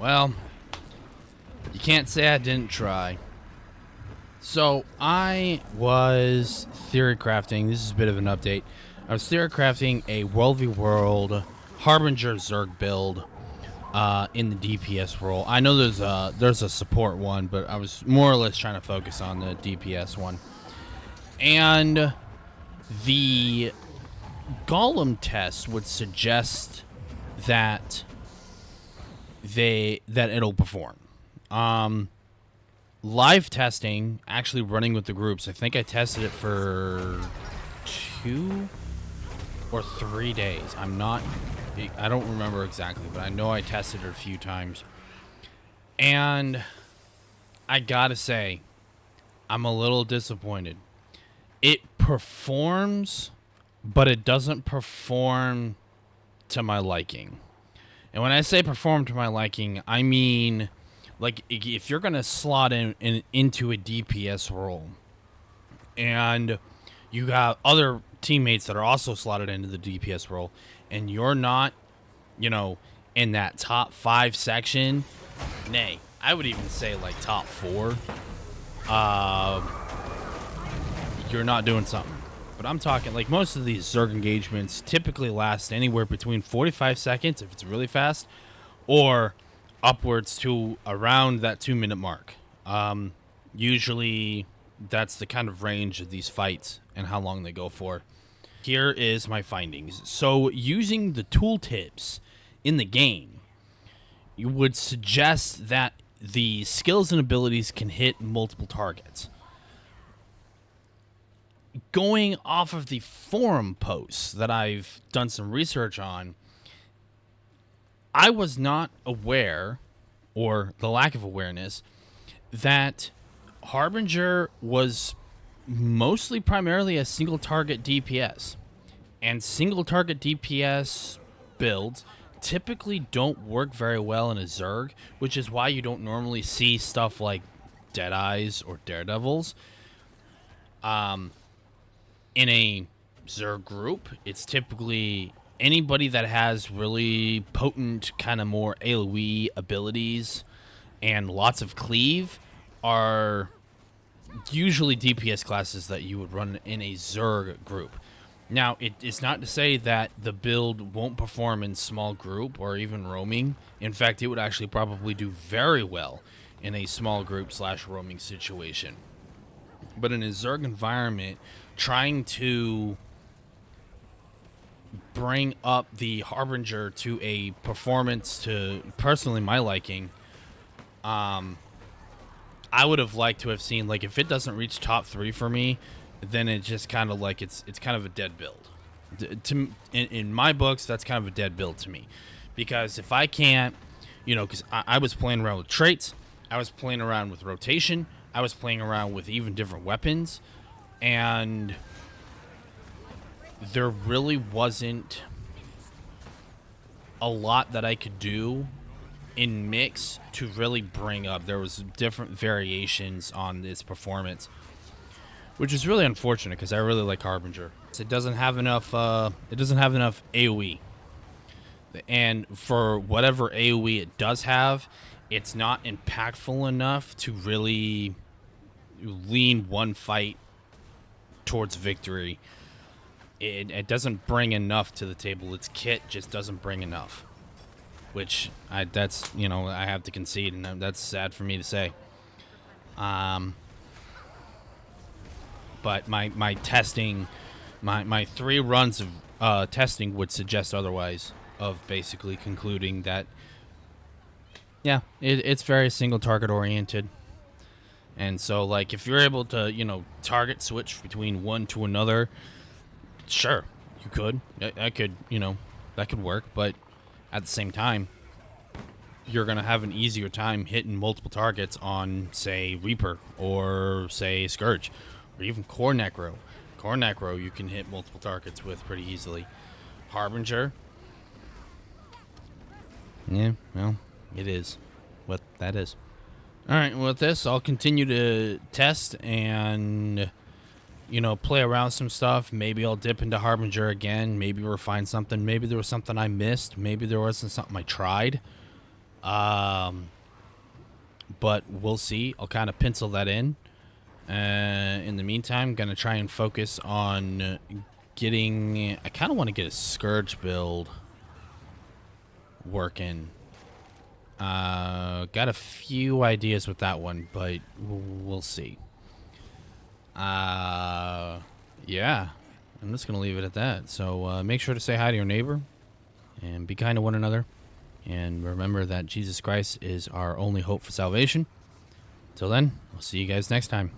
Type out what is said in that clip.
Well, you can't say I didn't try. So I was theory crafting. This is a bit of an update. I was theory crafting a WvW Harbinger Zerg build in the DPS role. I know there's a support one, but I was more or less trying to focus on the DPS one. And the Golem test would suggest that it'll perform. Live testing, actually running with the groups, I think I tested it for 2 or 3 days. I don't remember exactly, but I know I tested it a few times. And I gotta say, I'm a little disappointed. It performs, but it doesn't perform to my liking. And when I say perform to my liking, I mean, like, if you're going to slot into a DPS role, and you got other teammates that are also slotted into the DPS role, and you're not, in that top 5 section, nay, I would even say, like, top 4, you're not doing something. But I'm talking, like, most of these Zerg engagements typically last anywhere between 45 seconds, if it's really fast, or upwards to around that 2-minute mark. Usually, that's the kind of range of these fights and how long they go for. Here is my findings. So, using the tooltips in the game, you would suggest that the skills and abilities can hit multiple targets. Going off of the forum posts that I've done some research on, I was not aware, or the lack of awareness, that Harbinger was mostly primarily a single target DPS. And single target DPS builds typically don't work very well in a Zerg, which is why you don't normally see stuff like Deadeyes or Daredevils. In a Zerg group, it's typically anybody that has really potent, kind of more AoE abilities and lots of cleave are usually DPS classes that you would run in a Zerg group. Now, it's not to say that the build won't perform in small group or even roaming. In fact, it would actually probably do very well in a small group / roaming situation. But in a Zerg environment, trying to bring up the Harbinger to a performance to personally my liking, I would have liked to have seen, like, if it doesn't reach top 3 for me, then it's just kind of like it's kind of a dead build. In my books, that's kind of a dead build to me, because if I can't, because I was playing around with traits, I was playing around with rotation, I was playing around with even different weapons, and there really wasn't a lot that I could do in mix to really bring up. There was different variations on this performance, which is really unfortunate because I really like Harbinger. It doesn't have enough. It doesn't have enough AOE, and for whatever AOE it does have, it's not impactful enough to really lean one fight towards victory. It doesn't bring enough to the table. Its kit just doesn't bring enough, which I have to concede, and that's sad for me to say. But my testing, my 3 runs of testing would suggest otherwise, of basically concluding that, yeah, it's very single target oriented. And so, like, if you're able to, target switch between one to another, sure, you could. I could, that could work. But at the same time, you're going to have an easier time hitting multiple targets on, say, Reaper or, say, Scourge or even Core Necro. Core Necro, you can hit multiple targets with pretty easily. Harbinger, yeah, well, it is what that is. All right, with this, I'll continue to test and, play around with some stuff. Maybe I'll dip into Harbinger again. Maybe refine something. Maybe there was something I missed. Maybe there wasn't something I tried. But we'll see. I'll kind of pencil that in. In the meantime, I'm going to try and focus on getting... I kind of want to get a Scourge build working. Got a few ideas with that one, but we'll see. Yeah. I'm just going to leave it at that. So make sure to say hi to your neighbor and be kind to one another. And remember that Jesus Christ is our only hope for salvation. Till then, we'll see you guys next time.